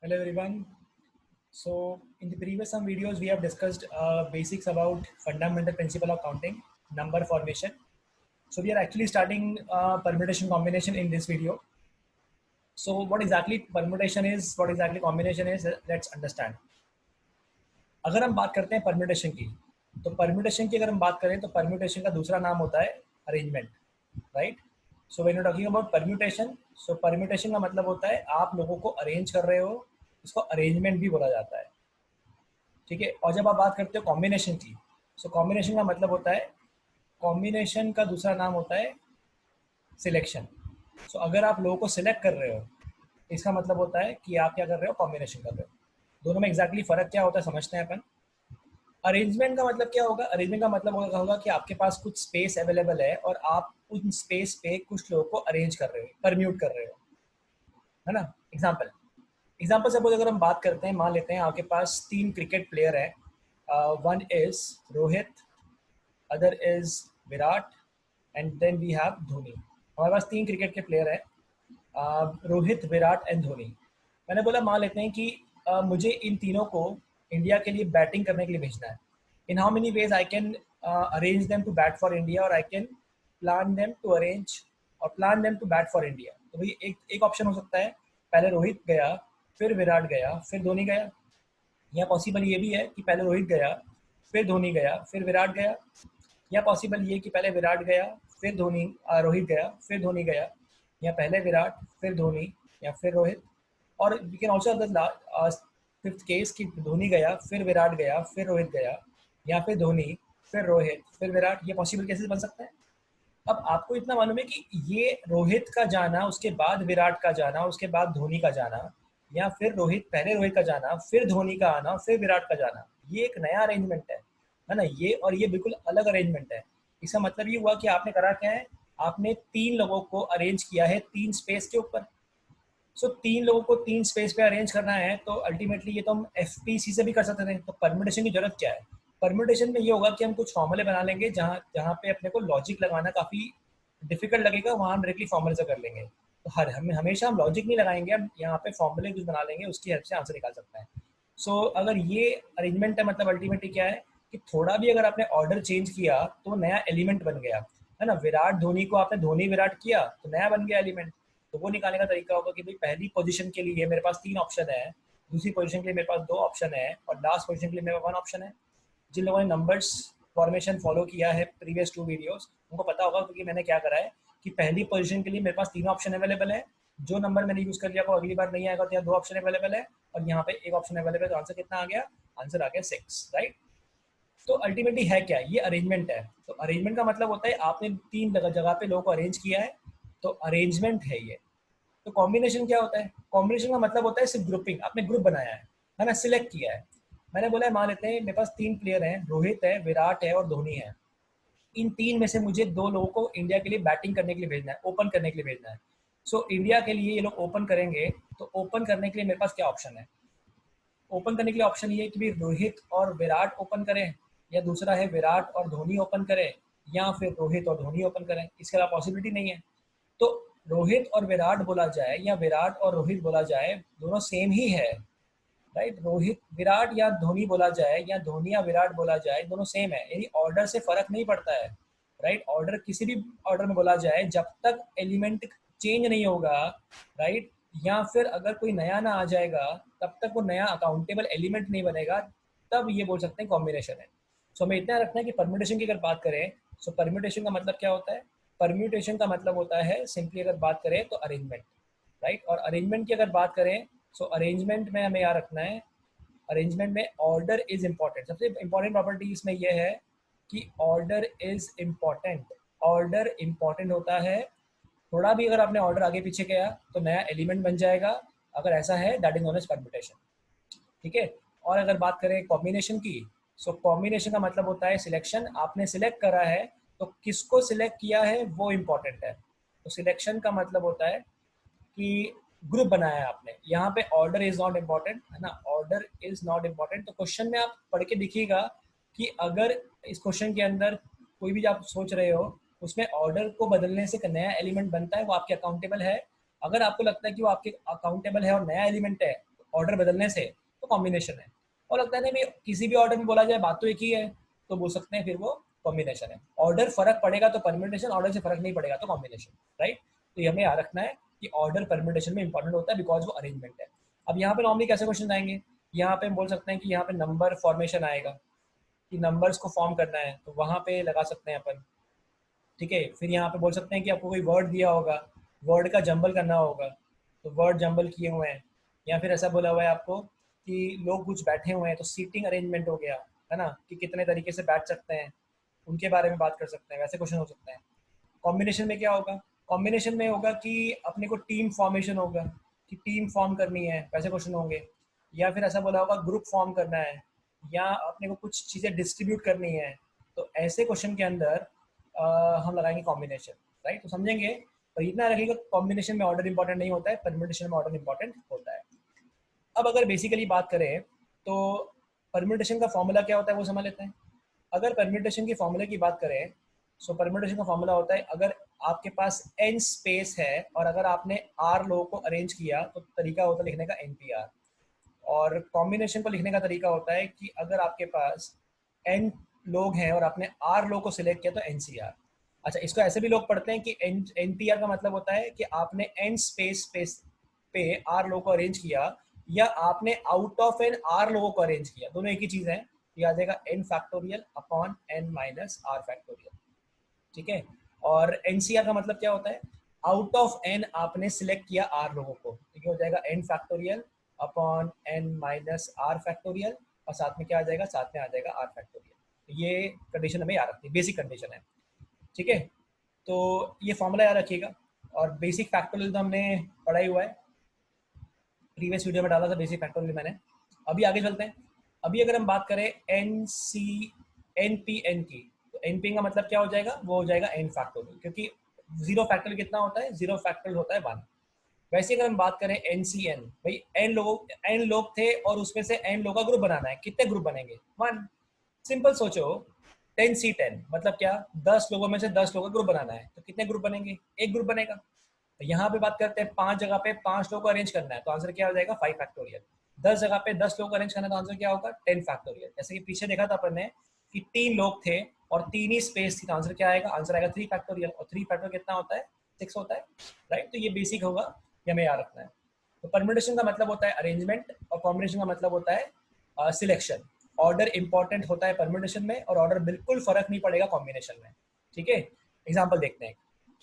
Hello everyone. So in the previous some videos we have discussed basics about fundamental principle of counting, number formation. So we are actually starting permutation combination in this video. So what exactly permutation is, what exactly combination is, let's understand. अगर हम बात करते हैं permutation की, तो permutation की अगर हम बात करें तो परम्यूटेशन का दूसरा नाम होता है arrangement, right? So when you talking about permutation, so permutation का मतलब होता है आप लोगों को अरेंज कर रहे हो, इसको अरेंजमेंट भी बोला जाता है, ठीक है। और जब आप बात करते हो कॉम्बिनेशन की, सो कॉम्बिनेशन का मतलब होता है, कॉम्बिनेशन का दूसरा नाम होता है सिलेक्शन। सो अगर आप लोगों को सिलेक्ट कर रहे हो, इसका मतलब होता है कि आप क्या कर रहे हो, कॉम्बिनेशन कर रहे हो। दोनों में एग्जैक्टली फ़र्क क्या होता है समझते हैं अपन। अरेंजमेंट का मतलब क्या होगा, अरेंजमेंट का मतलब होगा कि आपके पास कुछ स्पेस अवेलेबल है और आप उन स्पेस पे कुछ लोगों को अरेंज कर रहे हो, परम्यूट कर रहे हो, है ना। एग्जाम्पल एग्जाम्पल सपोज अगर हम बात करते हैं, मान लेते हैं आपके पास 3 क्रिकेट प्लेयर है, one is Rohit, other is Virat, and then we have Dhoni. हमारे पास 3 क्रिकेट के प्लेयर है, रोहित, विराट एंड धोनी। मैंने बोला मान लेते हैं कि मुझे इन तीनों को इंडिया के लिए बैटिंग करने के लिए भेजना है। In how many ways I can arrange them to bat for India, और I can plan them to arrange और plan them to bat for India. तो भाई एक एक ऑप्शन हो सकता है, पहले रोहित गया, फिर विराट गया, फिर धोनी गया। या पॉसिबल ये भी है कि पहले रोहित गया, फिर धोनी गया, फिर विराट गया। या पॉसिबल ये कि पहले विराट गया, फिर धोनी, रोहित गया, फिर धोनी गया। या पहले विराट, फिर धोनी, या फिर रोहित। और we can also fifth case कि धोनी गया, फिर विराट गया, फिर रोहित गया, या फिर धोनी, फिर रोहित, फिर विराट। ये पॉसिबल केसेस बन सकते हैं। अब आपको इतना मालूम है कि ये रोहित का जाना, उसके बाद विराट का जाना, उसके बाद धोनी का जाना, या फिर रोहित, पहले रोहित का जाना, फिर धोनी का आना, फिर विराट का जाना, ये एक नया अरेंजमेंट है ना। ये और ये बिल्कुल अलग अरेंजमेंट है। इसका मतलब ये हुआ कि आपने करा क्या है, आपने 3 लोगों को अरेंज किया है 3 स्पेस के ऊपर। सो 3 लोगों को 3 स्पेस पे अरेंज करना है, तो अल्टीमेटली ये तो हम एफपीसी से भी कर सकते थे। तो परम्यूटेशन की जरूरत क्या है, परम्यूटेशन में ये होगा कि हम कुछ फॉर्मूले बना लेंगे, जहाँ जहाँ पे अपने को लॉजिक लगाना काफ़ी डिफिकल्ट लगेगा, वहाँ हम डायरेक्टली फॉर्मूले से कर लेंगे। तो हमेशा हम लॉजिक नहीं लगाएंगे, हम यहाँ पे फॉर्मूले कुछ बना लेंगे, उसकी हेल्प से आंसर निकाल सकते हैं। सो अगर ये अरेंजमेंट है, मतलब अल्टीमेटली क्या है कि थोड़ा भी अगर आपने ऑर्डर चेंज किया तो नया एलिमेंट बन गया, है ना। विराट धोनी को आपने धोनी विराट किया तो नया बन गया एलिमेंट। तो वो निकालने का तरीका होगा कि भाई पहली पोजीशन के लिए मेरे पास 3 ऑप्शन है, दूसरी पोजीशन के लिए मेरे पास 2 ऑप्शन है, और लास्ट पोजीशन के लिए मेरे पास 1 ऑप्शन है। जिन लोगों ने नंबर्स फॉर्मेशन फॉलो किया है प्रीवियस 2 वीडियोस, उनको पता होगा क्योंकि मैंने क्या करा है कि पहली पोजीशन के लिए मेरे पास 3 ऑप्शन अवेलेबल है। जो नंबर मैंने यूज कर लिया वो अगली बार नहीं आएगा, तो यहाँ 2 ऑप्शन अवेलेबल है, और यहाँ पे 1 ऑप्शन अवेलेबल है। तो आंसर कितना आ गया, आंसर आ गया 6, राइट। तो अल्टीमेटली है क्या, ये अरेंजमेंट है। तो अरेंजमेंट का मतलब होता है आपने 3 जगह पे लोगों को अरेंज किया है, तो अरेंजमेंट है ये। तो कॉम्बिनेशन क्या होता है, कॉम्बिनेशन का मतलब होता है सिर्फ ग्रुपिंग, आपने ग्रुप बनाया है ना, सिलेक्ट किया है। मैंने बोला है मान लेते हैं मेरे पास 3 प्लेयर हैं, रोहित है, विराट है और धोनी है। इन 3 में से मुझे 2 लोगों को इंडिया के लिए बैटिंग करने के लिए भेजना है, ओपन करने के लिए भेजना है। सो इंडिया के लिए ये लोग ओपन करेंगे, तो ओपन करने के लिए मेरे पास क्या ऑप्शन है, ओपन करने के लिए ऑप्शन ये है कि भाई रोहित और विराट ओपन करें, या दूसरा है विराट और धोनी ओपन करें, या फिर रोहित और धोनी ओपन करें। इसके अलावा पॉसिबिलिटी नहीं है। तो रोहित और विराट बोला जाए या विराट और रोहित बोला जाए, दोनों सेम ही है, राइट। रोहित विराट या धोनी बोला जाए या धोनी या विराट बोला जाए, दोनों सेम है, यानी ऑर्डर से फर्क नहीं पड़ता है, राइट। ऑर्डर किसी भी ऑर्डर में बोला जाए, जब तक एलिमेंट चेंज नहीं होगा, राइट, या फिर अगर कोई नया ना आ जाएगा, तब तक वो नया अकाउंटेबल एलिमेंट नहीं बनेगा, तब ये बोल सकते हैं कॉम्बिनेशन है। सो हमें इतना रखना है कि परम्यूटेशन की अगर बात करें, सो परम्यूटेशन का मतलब क्या होता है, परम्यूटेशन का मतलब होता है सिंपली अगर बात करें तो अरेंजमेंट, राइट। और अरेंजमेंट की अगर बात करें, सो अरेंजमेंट में हमें याद रखना है, अरेंजमेंट में ऑर्डर इज इम्पॉर्टेंट। सबसे इंपॉर्टेंट प्रॉपर्टी इसमें यह है कि order is important, order important होता है। थोड़ा भी अगर आपने ऑर्डर आगे पीछे किया तो नया एलिमेंट बन जाएगा, अगर ऐसा है that is known as permutation, ठीक है। और अगर बात करें कॉम्बिनेशन की, सो कॉम्बिनेशन का मतलब होता है सिलेक्शन, आपने सिलेक्ट करा है, तो किसको सिलेक्ट किया है वो इम्पॉर्टेंट है। तो सिलेक्शन का मतलब होता है कि ग्रुप बनाया है आपने, यहाँ पे ऑर्डर इज नॉट इम्पॉर्टेंट, है ना, ऑर्डर इज नॉट इम्पॉर्टेंट। तो क्वेश्चन में आप पढ़ के देखिएगा कि अगर इस क्वेश्चन के अंदर कोई भी आप सोच रहे हो, उसमें ऑर्डर को बदलने से एक नया एलिमेंट बनता है, वो आपके अकाउंटेबल है। अगर आपको लगता है कि वो आपके अकाउंटेबल है और नया एलिमेंट है, तो ऑर्डर बदलने से तो कॉम्बिनेशन है। और लगता है नहीं भाई किसी भी ऑर्डर में बोला जाए बात तो एक ही है, तो बोल सकते हैं फिर वो कॉम्बिनेशन है। ऑर्डर फर्क पड़ेगा तो परम्यूटेशन, ऑर्डर से फर्क नहीं पड़ेगा तो कॉम्बिनेशन, राइट। तो ये हमें याद रखना है कि ऑर्डर परम्यूटेशन में इंपॉर्टेंट होता है बिकॉज वो अरेंजमेंट है। अब यहाँ पे नॉर्मली कैसे क्वेश्चन आएंगे, यहाँ पे हम बोल सकते हैं कि यहाँ पे नंबर फॉर्मेशन आएगा कि नंबर्स को फॉर्म करना है, तो वहाँ पे लगा सकते हैं अपन, ठीक है। फिर यहाँ पे बोल सकते हैं कि आपको कोई वर्ड दिया होगा, वर्ड का जंबल करना होगा, तो वर्ड जंबल किए हुए हैं। या फिर ऐसा बोला हुआ है आपको कि लोग कुछ बैठे हुए हैं तो सीटिंग अरेंजमेंट हो गया, है ना, कि कितने तरीके से बैठ सकते हैं, उनके बारे में बात कर सकते हैं, वैसे क्वेश्चन हो सकते हैं। कॉम्बिनेशन में क्या होगा, कॉम्बिनेशन में होगा कि अपने को टीम फॉर्मेशन होगा, कि टीम फॉर्म करनी है, वैसे क्वेश्चन होंगे। या फिर ऐसा बोला होगा ग्रुप फॉर्म करना है, या अपने को कुछ चीज़ें डिस्ट्रीब्यूट करनी है, तो ऐसे क्वेश्चन के अंदर हम लगाएंगे कॉम्बिनेशन, राइट। तो समझेंगे, पर इतना रखिएगा कॉम्बिनेशन में ऑर्डर इंपॉर्टेंट नहीं होता है, परम्यूटेशन में ऑर्डर इंपॉर्टेंट होता है। अब अगर बेसिकली बात करें तो परम्यूटेशन का फॉर्मूला क्या होता है वो समझ लेते हैं। अगर परम्यूटेशन के फॉर्मूले की बात करें, सो परम्यूटेशन का फॉर्मूला होता है, अगर आपके पास n स्पेस है और अगर आपने r लोगों को अरेंज किया तो तरीका होता है लिखने का npr। और कॉम्बिनेशन को लिखने का तरीका होता है कि अगर आपके पास n लोग हैं और आपने r लोगों को सिलेक्ट किया तो ncr। अच्छा, इसको ऐसे भी लोग पढ़ते हैं कि npr का मतलब होता है कि आपने n स्पेस स्पेस पे r लोगों को अरेंज किया, या आपने आउट ऑफ n r लोगों को अरेंज किया, दोनों एक ही चीज है। ये आ जाएगा n factorial upon n minus r factorial, ठीक है। और एनसीआर का मतलब क्या होता है, आउट ऑफ n आपने सिलेक्ट किया r लोगों को, ठीक है, हो जाएगा n factorial upon n minus r factorial, और साथ में क्या आ जाएगा, साथ में आ जाएगा r फैक्टोरियल। ये कंडीशन हमें याद रखनी है, बेसिक कंडीशन है, ठीक है। तो ये फॉर्मूला याद रखिएगा। और बेसिक फैक्टोरियल तो हमने पढ़ा ही हुआ है, प्रीवियस वीडियो में डाला था बेसिक फैक्टोरियल मैंने। अभी आगे चलते हैं। अभी अगर हम बात करें N C N P N की, तो एन पी का मतलब क्या हो जाएगा, वो हो जाएगा एन फैक्टोरियल, क्योंकि जीरो फैक्टोरियल कितना होता है, जीरो फैक्टोरियल होता है 1। वैसे अगर हम बात करें एन सी एन, भाई एन लोग थे और उसमें से एन लोग का ग्रुप बनाना है, कितने ग्रुप बनेंगे, 1। सिंपल सोचो, 10 C 10 मतलब क्या, 10 लोगों में से 10 लोगों का ग्रुप बनाना है, तो कितने ग्रुप बनेंगे, एक ग्रुप बनेगा। तो यहाँ पे बात करते हैं 5 जगह पे 5 लोगों को अरेंज करना है, तो आंसर क्या हो जाएगा, 5 फैक्टोरियल। 10 जगह पे 10 लोगों को अरेंज करना है, तो आंसर क्या होगा, 10 फैक्टोरियल। जैसे कि पीछे देखा था अपन ने कि 3 लोग थे और 3 ही स्पेस थी, तो आंसर क्या आएगा, आंसर आएगा 3 फैक्टोरियल। और 3 फैक्टोरियल कितना होता है, 6 होता है, राइट। तो ये बेसिक होगा, ये हमें याद रखना है। तो परम्यूटेशन का मतलब होता है अरेंजमेंट, और कॉम्बिनेशन का मतलब होता है सिलेक्शन। ऑर्डर इंपॉर्टेंट होता है परम्यूटेशन में, और ऑर्डर बिल्कुल फर्क नहीं पड़ेगा कॉम्बिनेशन में, ठीक है। एग्जाम्पल देखते हैं।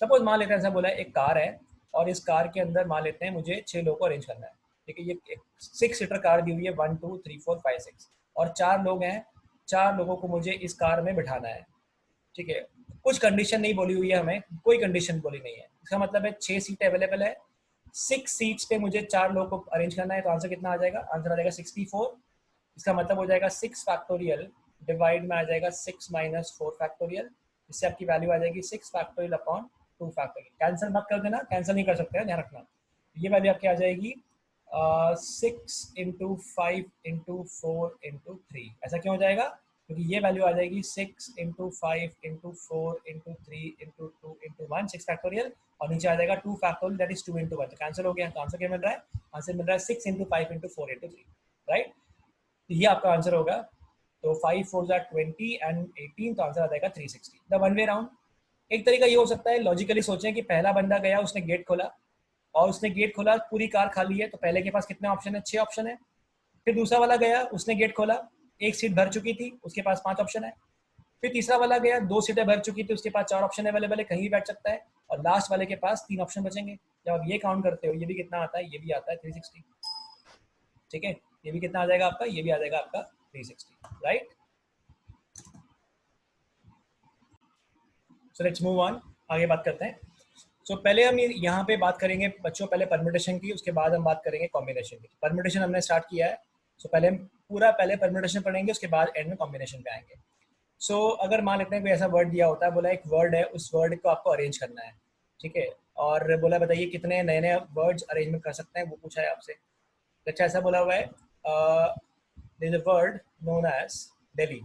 सपोज मान लेते हैं, ऐसा बोला है एक कार है, और इस कार के अंदर मान लेते हैं मुझे 6 लोगों को अरेंज करना है, ठीक है। ये 6 सीटर कार दी हुई है, 1 2 3 4 5 6, और 4 लोग हैं, 4 लोगों को मुझे इस कार में बिठाना है, ठीक है। कुछ कंडीशन नहीं बोली हुई है, हमें कोई कंडीशन बोली नहीं है, इसका मतलब है 6 सीट अवेलेबल है, 6 सीट्स पे मुझे 4 लोगों को अरेंज करना है, तो आंसर कितना आ जाएगा, आंसर आ जाएगा 64। इसका मतलब हो जाएगा 6 फैक्टोरियल डिवाइड में आ जाएगा 6 माइनस 4 फैक्टोरियल, इससे आपकी वैल्यू आ जाएगी 6 फैक्टोरियल अपॉन 2 फैक्टोरियल। कैंसिल मत कर देना, कैंसिल नहीं कर सकते हैं, ध्यान रखना। ये वैल्यू आपकी आ जाएगी 6 × 5 × 4 × 3। ऐसा क्यों हो जाएगा, क्योंकि ये वैल्यू आ जाएगी 6 × 5 × 4 × 3 × 2 × 1 6 फैक्टोरियल, और नीचे आ जाएगा 2 फैक्टोरियल दैट इज 2 × 1, तो कैंसिल हो गया। तो आंसर क्या मिल रहा है, आंसर मिल रहा है 6 × 5 × 4 × 3, राइट। तो ये आपका आंसर होगा। तो 5 4 20 एंड 18, तो आंसर आ जाएगा 360। द वन वे राउंड, एक तरीका ये हो सकता है, लॉजिकली सोचें कि पहला बंदा गया, उसने गेट खोला, और उसने गेट खोला, पूरी कार खाली है, तो पहले के पास कितने ऑप्शन है, 6 ऑप्शन है। फिर दूसरा वाला गया, उसने गेट खोला, एक सीट भर चुकी थी, उसके पास 5 ऑप्शन है। फिर तीसरा वाला गया, 2 सीटें भर चुकी थी, उसके पास 4 ऑप्शन अवेलेबल है, कहीं भी बैठ सकता है। और लास्ट वाले के पास 3 ऑप्शन बचेंगे। जब आप ये काउंट करते हो, ये भी कितना आता है, ये भी आता है 360, ठीक है। ये भी कितना आ जाएगा आपका, ये भी आ जाएगा आपका 360, right. So let's move on, आगे बात करते हैं। सो पहले हम यहाँ पे बात करेंगे बच्चों, पहले परम्यूटेशन की, उसके बाद हम बात करेंगे कॉम्बिनेशन की। परम्यूटेशन हमने स्टार्ट किया है, सो पहले हम पूरा पहले परम्यूटेशन पढ़ेंगे, उसके बाद एंड में कॉम्बिनेशन पे आएंगे। सो अगर मान लेते हैं कोई ऐसा वर्ड दिया होता है, बोला एक वर्ड है, उस वर्ड को आपको अरेंज करना है, ठीक है। और बोला बताइए कितने नए नए वर्ड्स अरेंजमेंट कर सकते हैं, वो पूछा है आपसे। तो अच्छा, ऐसा बोला हुआ है there is a word known as Delhi,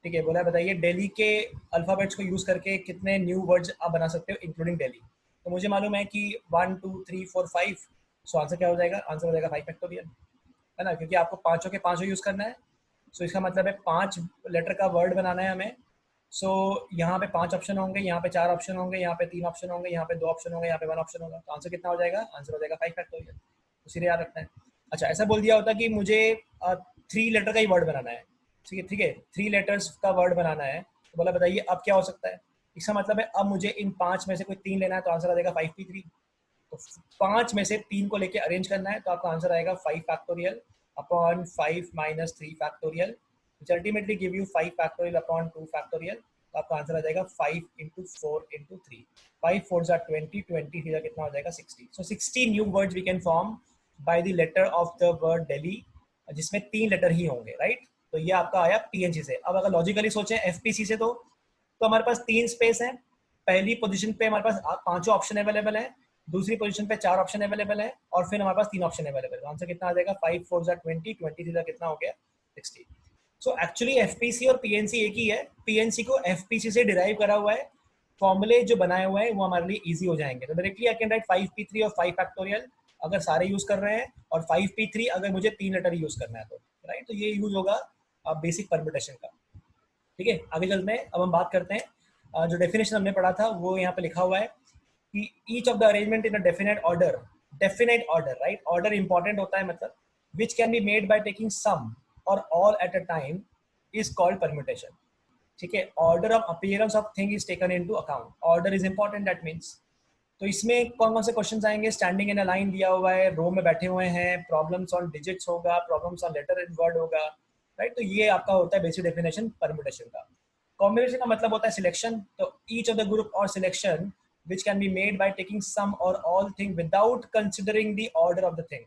ठीक है। बोला बताइए दिल्ली के अल्फ़ाबेट्स को यूज़ करके कितने न्यू वर्ड्स आप बना सकते हो इंक्लूडिंग दिल्ली। तो मुझे मालूम है कि 1 2 3 4 5, सो आंसर क्या हो जाएगा? आंसर हो जाएगा 5 फैक्टोरियल, है ना, क्योंकि आपको पांचों के पांचों यूज करना है। सो इसका मतलब है 5 लेटर का वर्ड बनाना है हमें। सो यहाँ पे 5 ऑप्शन होंगे, यहाँ पे 4 ऑप्शन होंगे, यहाँ पे 3 ऑप्शन होंगे, यहाँ पे 2 ऑप्शन होंगे, यहाँ पे 1 ऑप्शन होगा। तो आंसर कितना हो जाएगा? आंसर हो जाएगा 5 फैक्टोरियल। तो सीधे याद रखना है। अच्छा, ऐसा बोल दिया होता कि मुझे 3 लेटर का ही वर्ड बनाना है, ठीक है, ठीक है, 3 लेटर्स का वर्ड बनाना है, तो बोला बताइए अब क्या हो सकता है? इसका मतलब है अब मुझे इन 5 में से कोई 3 लेना है, तो आंसर आ जाएगा 5p3। तो 5 में से 3 को लेके अरेंज करना है, तो आपका आंसर आएगा 5 factorial upon 5 minus 3 factorial, which ultimately give you 5 factorial upon 2 factorial. तो आपका आंसर आ जाएगा 5 इंटू 4 इंटू 3। 5 4 जा 20, 20 3 कितना हो जाएगा 60। So 60 new words we can form by the letter of the word Delhi, जिसमें 3 लेटर ही होंगे, राइट। तो ये आपका आया पीएनजी से। अब अगर लॉजिकली सोचें एफपीसी से, तो हमारे पास 3 स्पेस है। पहली पोजीशन पे हमारे पास पांचों ऑप्शन अवेलेबल है, दूसरी पोजीशन पे 4 ऑप्शन अवेलेबल है, और फिर हमारे पास 3 ऑप्शन अवेलेबल है। आंसर कितना आ जाएगा? 5 4 जा 20, 20 3 कितना हो गया 60। सो एक्चुअली एफपीसी और पीएनसी एक ही है। पीएनसी को एफपीसी से डिराइव करा हुआ है, फॉर्मूले जो बनाए हुए हैं वो हमारे लिए इजी हो जाएंगे। तो directly I can write 5p3 और 5 फैक्टोरियल अगर सारे यूज कर रहे हैं, और 5p3 अगर मुझे 3 लेटर यूज करना है तो, राइट। तो ये यूज होगा बेसिक परम्यूटेशन का। ठीक है, आगे चलते हैं। अब हम बात करते हैं जो डेफिनेशन हमने पढ़ा था वो यहाँ पे लिखा हुआ है कि each of the arrangement in a definite order, definite order, right. Order important होता है, मतलब which can be made by taking some और all at a time is called permutation. ठीक है, order of appearance of thing is taken into account, order is important, that means. तो इसमें कौन कौन से क्वेश्चंस आएंगे? स्टैंडिंग इन अ लाइन दिया हुआ है, रो में बैठे हुए हैं, प्रॉब्लम्स ऑन डिजिट्स होगा, problems on letter in word होगा, राइट। तो ये आपका होता है बेसिक डेफिनेशन परम्यूटेशन का। कॉम्बिनेशन का मतलब होता है सिलेक्शन। तो ईच ऑफ द ग्रुप और selection which can be made by taking some or all thing without considering the order of the thing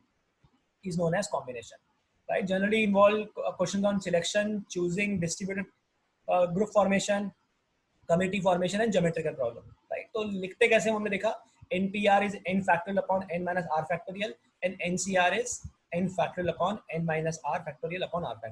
is known as combination, right. Generally involve questions on selection, choosing, distributed group formation, committee formation and geometrical problem, right. तो लिखते कैसे हमने देखा, npr is n factorial upon n minus r factorial and ncr is n factorial upon n minus r factorial upon r factorial।